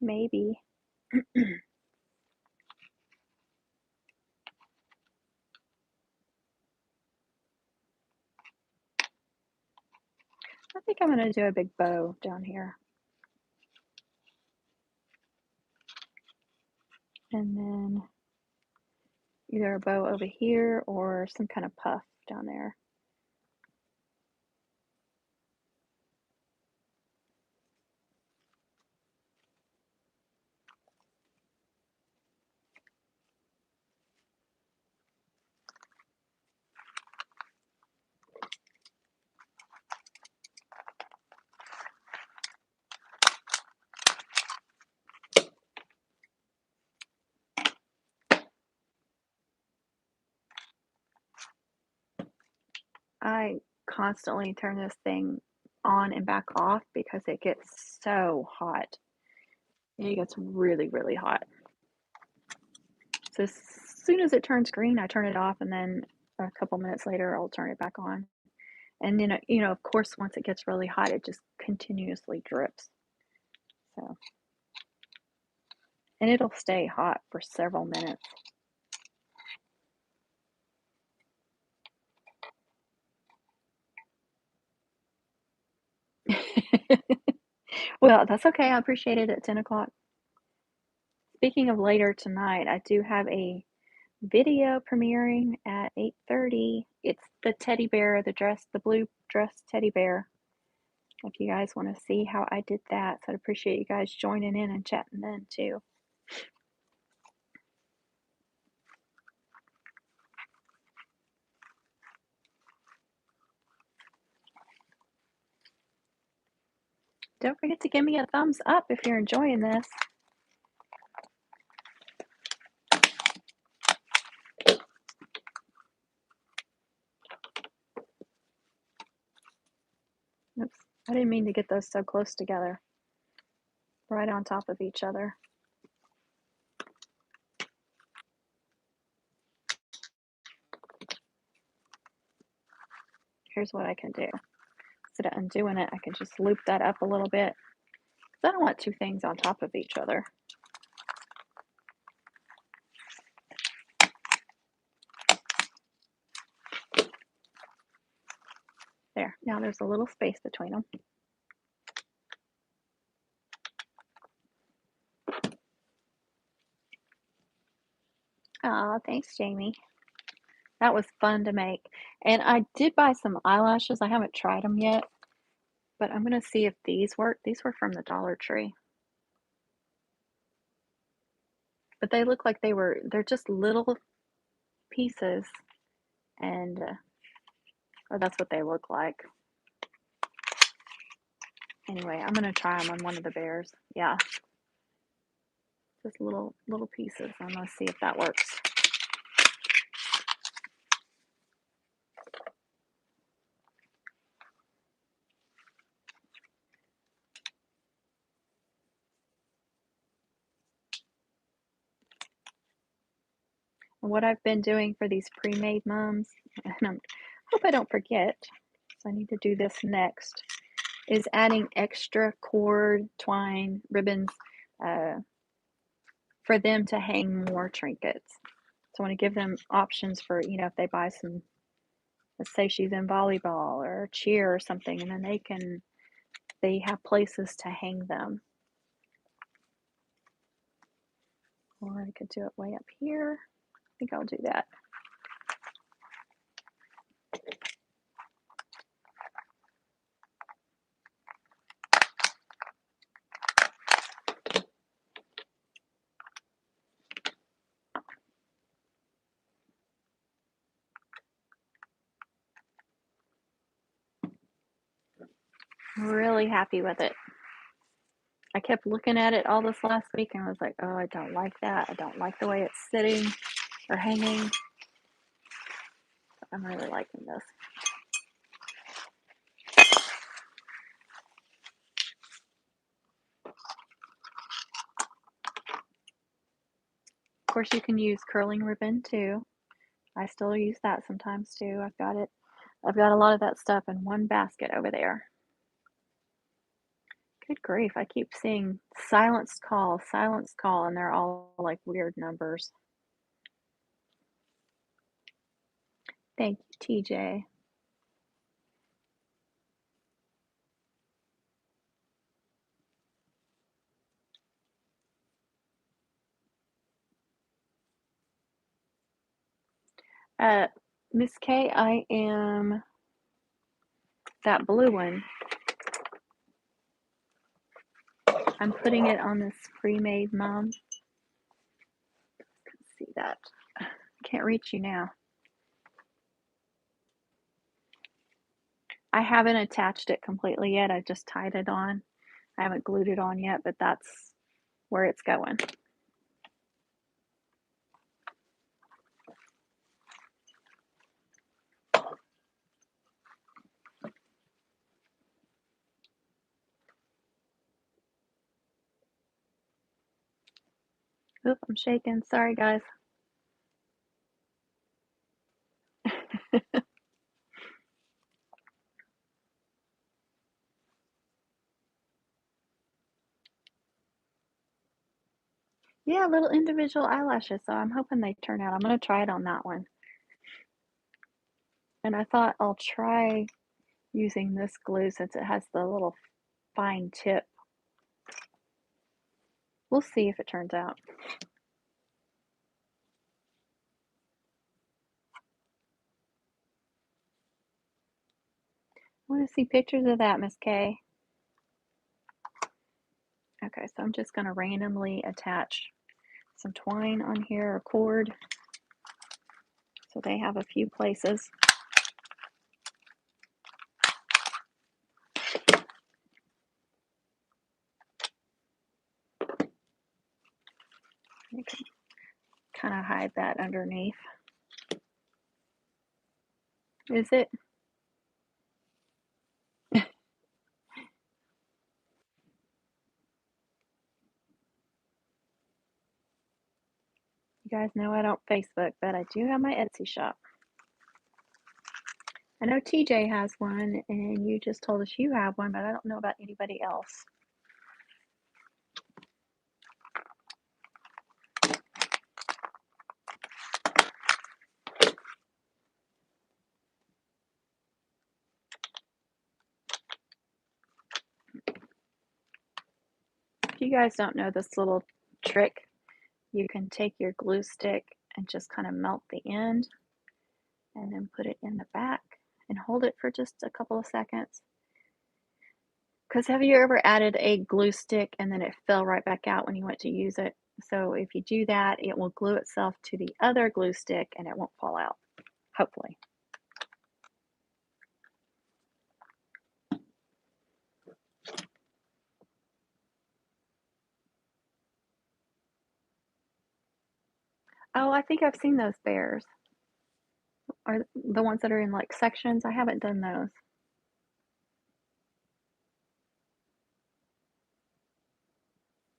Maybe. I think I'm going to do a big bow down here. And then either a bow over here or some kind of puff down there. I constantly turn this thing on and back off because it gets so hot. It gets really, really hot. So as soon as it turns green, I turn it off, and then a couple minutes later, I'll turn it back on. And then, of course, once it gets really hot, it just continuously drips. So, and it'll stay hot for several minutes. Well, that's okay. I appreciate it at 10 o'clock. Speaking of later tonight, I do have a video premiering at 8:30. It's the teddy bear, the blue dress teddy bear. If you guys want to see how I did that, so I'd appreciate you guys joining in and chatting then too. Don't forget to give me a thumbs up if you're enjoying this. Oops, I didn't mean to get those so close together, right on top of each other. Here's what I can do. Instead of undoing it, I can just loop that up a little bit. Because I don't want two things on top of each other. There, now there's a little space between them. Aw, thanks, Jamie. That was fun to make. And I did buy some eyelashes. I haven't tried them yet, but I'm going to see if these work. These were from the Dollar Tree. But they look like they're just little pieces. And or that's what they look like. Anyway, I'm going to try them on one of the bears. Yeah. Just little pieces. I'm going to see if that works. And what I've been doing for these pre-made mums, and I hope I don't forget, so I need to do this next, is adding extra cord, twine, ribbons for them to hang more trinkets. So I want to give them options for, if they buy some, let's say she's in volleyball or cheer or something, and then they have places to hang them. Or I could do it way up here. I think I'll do that. Really happy with it. I kept looking at it all this last week and was like, oh, I don't like that. I don't like the way it's sitting or hanging. I'm really liking this. Of course, you can use curling ribbon too. I still use that sometimes too. I've got a lot of that stuff in one basket over there. Good grief, I keep seeing silenced call, and they're all like weird numbers. Thank you, TJ. Miss K, I am that blue one. I'm putting it on this pre-made mom. See that? Can't reach you now. I haven't attached it completely yet. I just tied it on. I haven't glued it on yet, but that's where it's going. Oop, I'm shaking. Sorry, guys. Yeah, little individual eyelashes, so I'm hoping they turn out. I'm gonna try it on that one. And I thought I'll try using this glue since it has the little fine tip. We'll see if it turns out. I want to see pictures of that, Miss Kay. Okay, so I'm just gonna randomly attach some twine on here or cord so they have a few places. You can kind of hide that underneath. Is it? You guys know I don't Facebook, but I do have my Etsy shop. I know TJ has one, and you just told us you have one, but I don't know about anybody else. If you guys don't know this little trick, you can take your glue stick and just kind of melt the end and then put it in the back and hold it for just a couple of seconds. Because have you ever added a glue stick and then it fell right back out when you went to use it? So if you do that, it will glue itself to the other glue stick and it won't fall out, hopefully. Oh, I think I've seen those bears. Or the ones that are in like sections. I haven't done those.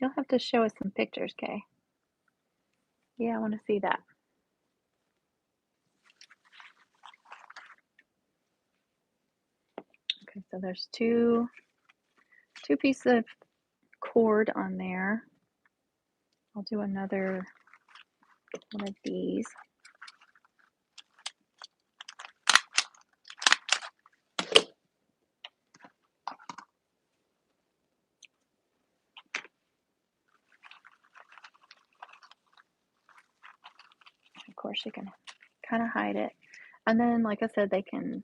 You'll have to show us some pictures, Kay. Yeah, I want to see that. Okay, so there's two pieces of cord on there. I'll do another one of these. Of course, you can kind of hide it. And then, like I said, they can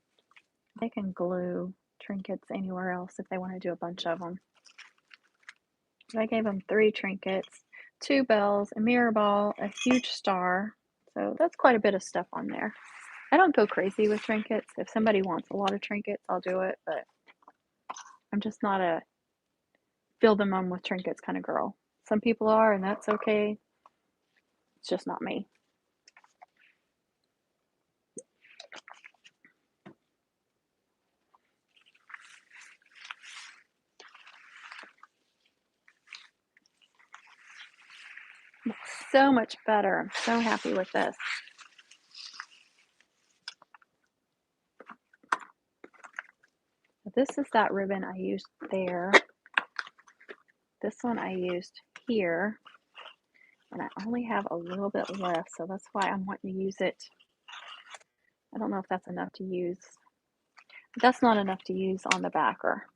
glue trinkets anywhere else if they want to do a bunch of them. So I gave them 3 trinkets, 2 bells, a mirror ball, a huge star. So that's quite a bit of stuff on there. I don't go crazy with trinkets. If somebody wants a lot of trinkets, I'll do it, but I'm just not a fill them on with trinkets kind of girl. Some people are, and that's okay. It's just not me. So much better. I'm so happy with this. This is that ribbon I used there. This one I used here. And I only have a little bit left, so that's why I'm wanting to use it. I don't know if that's enough to use. But that's not enough to use on the backer.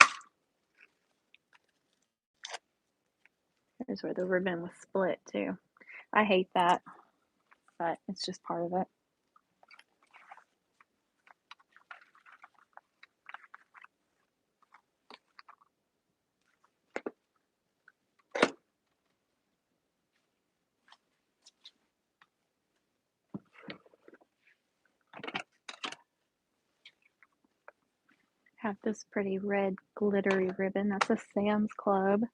Here's where the ribbon was split too. I hate that, but it's just part of it. Have this pretty red glittery ribbon. That's a Sam's Club.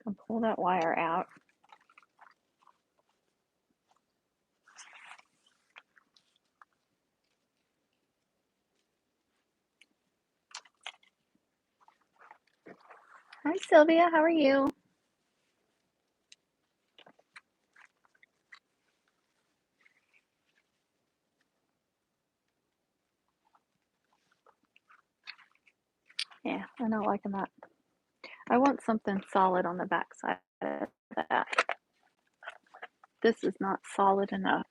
I'll pull that wire out. Hi, Sylvia. How are you? Yeah, I'm not liking that. I want something solid on the back side of that. This is not solid enough.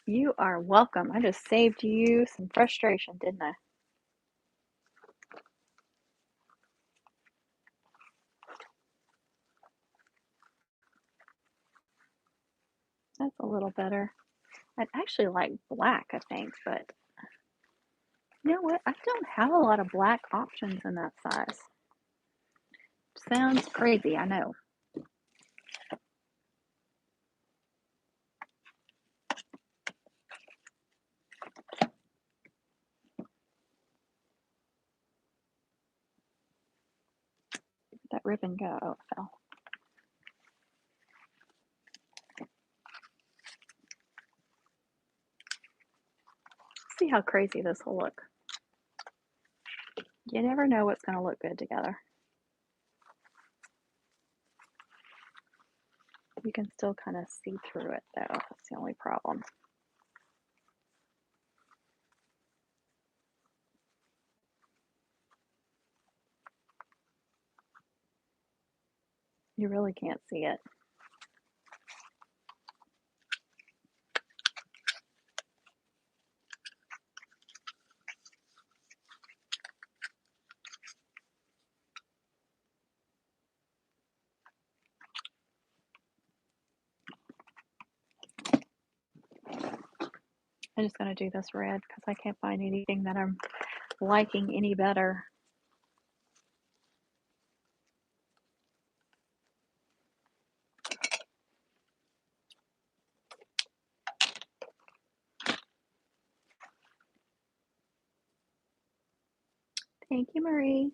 You are welcome. I just saved you some frustration, didn't I? That's a little better. I'd actually like black, I think, but you know what? I don't have a lot of black options in that size. Sounds crazy, I know. Where'd that ribbon go? Oh, it fell. See how crazy this will look. You never know what's going to look good together. You can still kind of see through it though. That's the only problem. You really can't see it. I'm just going to do this red because I can't find anything that I'm liking any better. Thank you, Marie.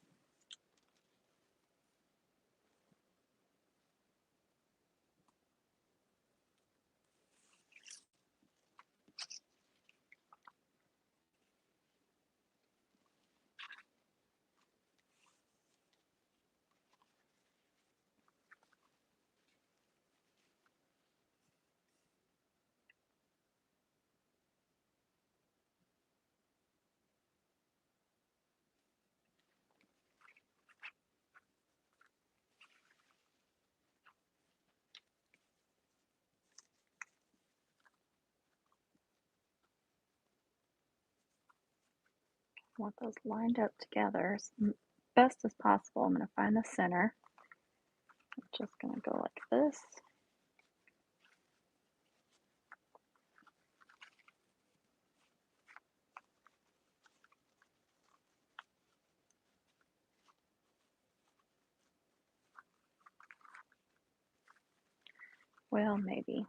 I want those lined up together as best as possible. I'm going to find the center. I'm just going to go like this. Well, maybe.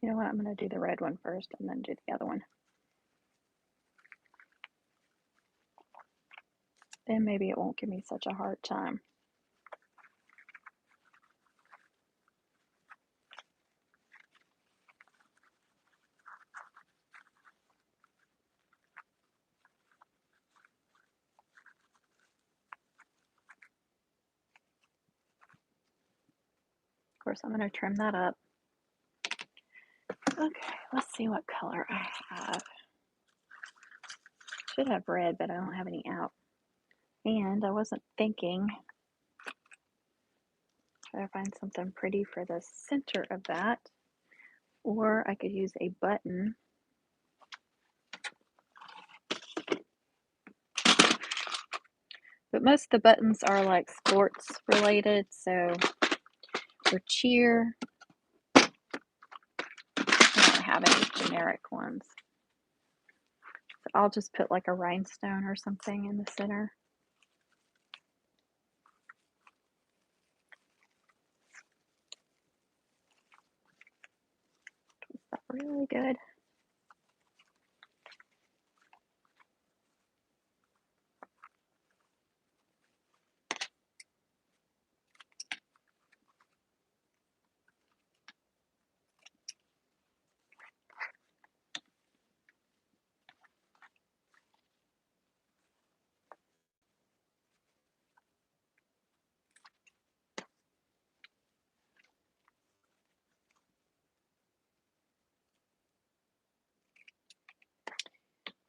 You know what? I'm going to do the red one first and then do the other one. Then maybe it won't give me such a hard time. Of course, I'm going to trim that up. Okay, let's see what color I have. Should have red, but I don't have any out. And I wasn't thinking. Try to find something pretty for the center of that. Or I could use a button. But most of the buttons are like sports related, so for cheer. I don't have any generic ones. So I'll just put like a rhinestone or something in the center. Twist that really good.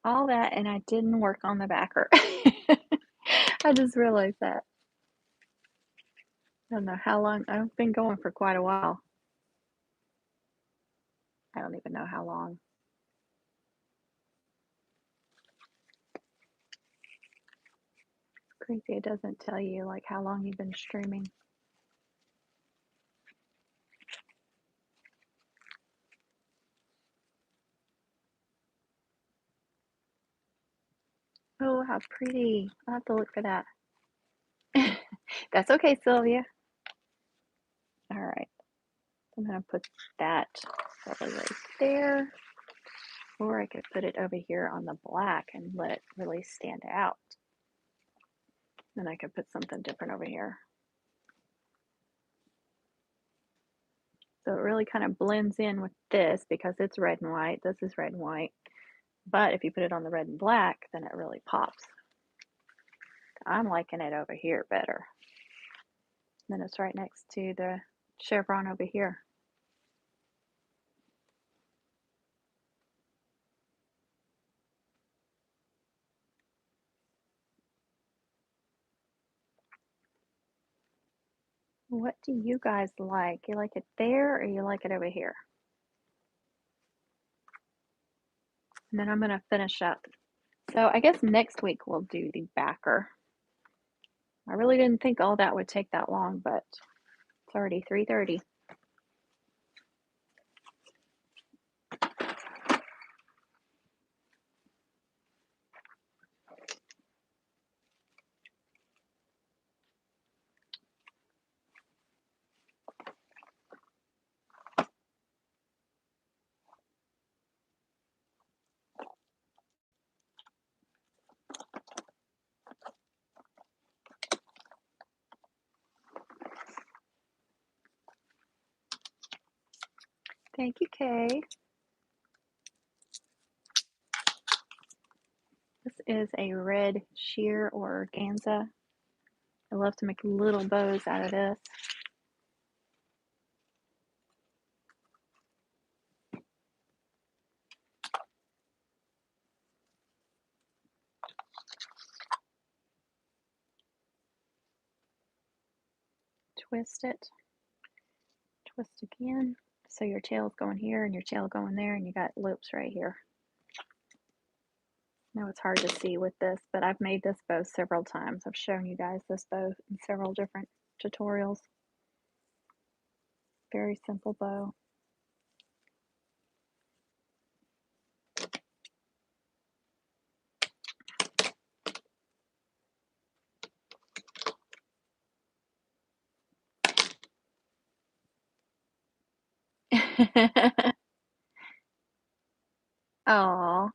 All that, and I didn't work on the backer. I just realized that. I don't know how long. I've been going for quite a while. I don't even know how long. Crazy, it doesn't tell you like how long you've been streaming. Oh, how pretty. I'll have to look for that. That's okay, Sylvia. All right. I'm going to put that probably right there. Or I could put it over here on the black and let it really stand out. Then I could put something different over here. So it really kind of blends in with this because it's red and white. This is red and white. But if you put it on the red and black, then it really pops. I'm liking it over here better. Then it's right next to the chevron over here. What do you guys like? You like it there or you like it over here? And then I'm going to finish up. So I guess next week we'll do the backer. I really didn't think all that would take that long, but it's already 3:30. Thank you, Kay. This is a red sheer or organza. I love to make little bows out of this. Twist it. Twist again. So your tail's going here and your tail going there, and you got loops right here. I know it's hard to see with this, but I've made this bow several times. I've shown you guys this bow in several different tutorials. Very simple bow. Aw.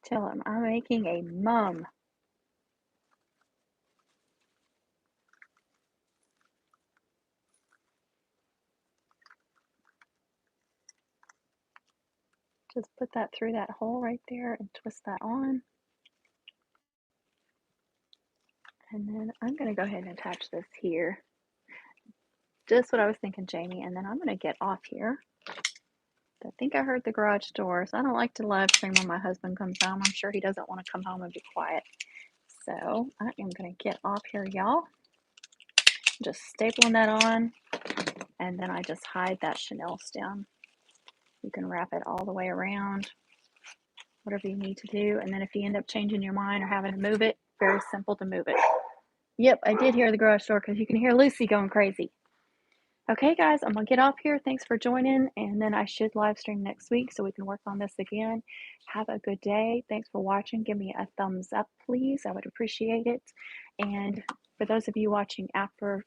Tell him I'm making a mum. Just put that through that hole right there and twist that on. And then I'm going to go ahead and attach this here. Just what I was thinking, Jamie. And then I'm going to get off here. I think I heard the garage door, so I don't like to live stream when my husband comes home. I'm sure he doesn't want to come home and be quiet. So I am going to get off here, y'all. Just stapling that on, and then I just hide that chenille stem. You can wrap it all the way around, whatever you need to do. And then if you end up changing your mind or having to move it, very simple to move it. Yep, I did hear the garage door because you can hear Lucy going crazy. Okay, guys, I'm gonna get off here. Thanks for joining, and then I should live stream next week so we can work on this again. Have a good day. Thanks for watching. Give me a thumbs up, please. I would appreciate it. And for those of you watching after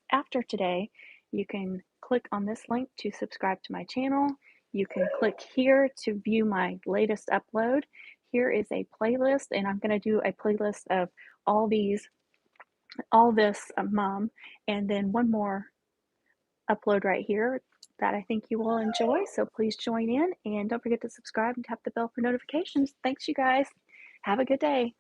today, you can click on this link to subscribe to my channel. You can click here to view my latest upload. Here is a playlist, and I'm gonna do a playlist of all this mom, and then one more upload right here that I think you will enjoy. So please join in and don't forget to subscribe and tap the bell for notifications. Thanks, you guys. Have a good day.